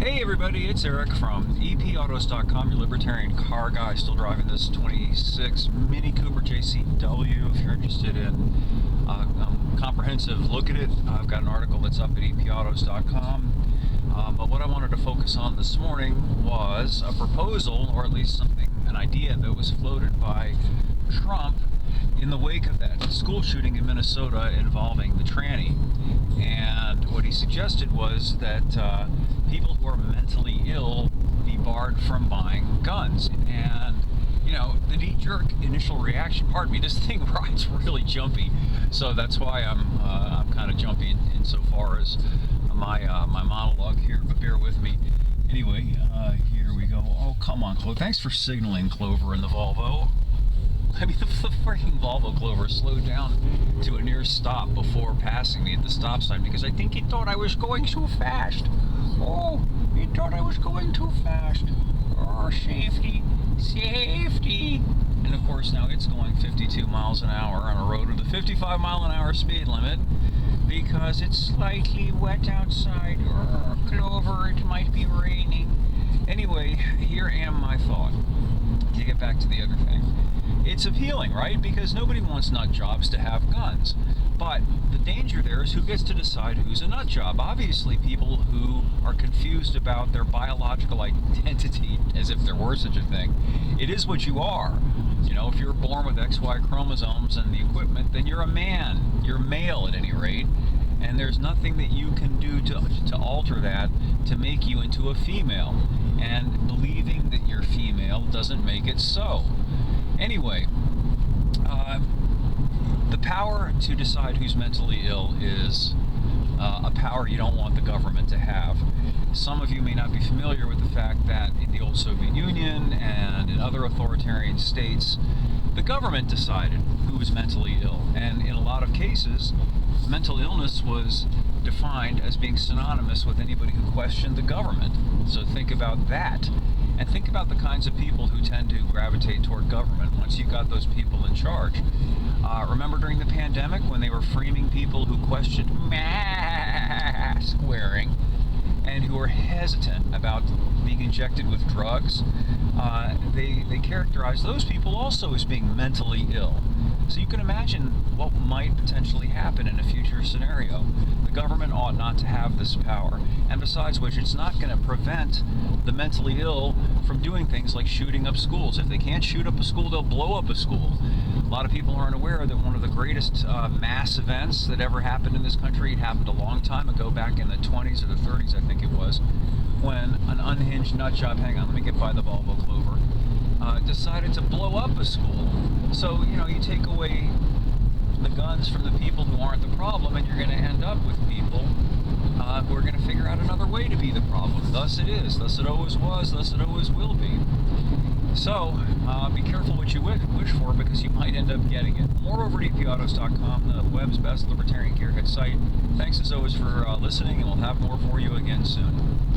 Hey everybody, it's Eric from EPAutos.com, your libertarian car guy, still driving this 26 Mini Cooper JCW. If you're interested in a comprehensive look at it, I've got an article that's up at EPAutos.com. But what I wanted to focus on this morning was a proposal, or at least something, an idea that was floated by Trump in the wake of that school shooting in Minnesota involving the tranny. And what he suggested was that people who are mentally ill be barred from buying guns. And, you know, the knee-jerk initial reaction, pardon me, this thing rides really jumpy. So that's why I'm kind of jumpy insofar as my monologue here, but bear with me. Anyway, here we go. Oh, come on, Clover. Thanks for signaling, Clover, in the Volvo. I mean, the freaking Volvo Clover slowed down to a near stop before passing me at the stop sign because I think he thought I was going too fast. Oh, he thought I was going too fast. Oh, safety, safety. And of course now it's going 52 miles an hour on a road with a 55 mile an hour speed limit because it's slightly wet outside. Oh, Clover, it might be raining. Anyway, here am my thought. To get back to the other thing. It's appealing, right? Because nobody wants nut jobs to have guns. But the danger there is who gets to decide who's a nut job. Obviously, people who are confused about their biological identity, as if there were such a thing. It is what you are. You know, if you're born with XY chromosomes and the equipment, then you're a man. You're male at any rate. And there's nothing that you can do to alter that to make you into a female. And believing that you're female doesn't make it so. Anyway, the power to decide who's mentally ill is a power you don't want the government to have. Some of you may not be familiar with the fact that in the old Soviet Union and in other authoritarian states, the government decided who was mentally ill. And in a lot of cases, mental illness was defined as being synonymous with anybody who questioned the government. So think about that. And think about the kinds of people who tend to gravitate toward government once you've got those people in charge. Remember during the pandemic when they were framing people who questioned mask wearing and who were hesitant about being injected with drugs? They characterized those people also as being mentally ill. So you can imagine what might potentially happen in a future scenario. The government ought not to have this power. And besides which, it's not going to prevent the mentally ill from doing things like shooting up schools. If they can't shoot up a school, they'll blow up a school. A lot of people aren't aware that one of the greatest mass events that ever happened in this country, it happened a long time ago, back in the 20s or the 30s, I think it was, when an unhinged nutjob, hang on, let me get by the Volvo Clover, decided to blow up a school. So, you know, you take away the guns from the people who aren't the problem, and you're going to end up with people who are going to figure out another way to be the problem. Thus it is. Thus it always was. Thus it always will be. So, be careful what you wish for, because you might end up getting it. More over at EPAutos.com, the web's best libertarian gearhead site. Thanks as always for listening, and we'll have more for you again soon.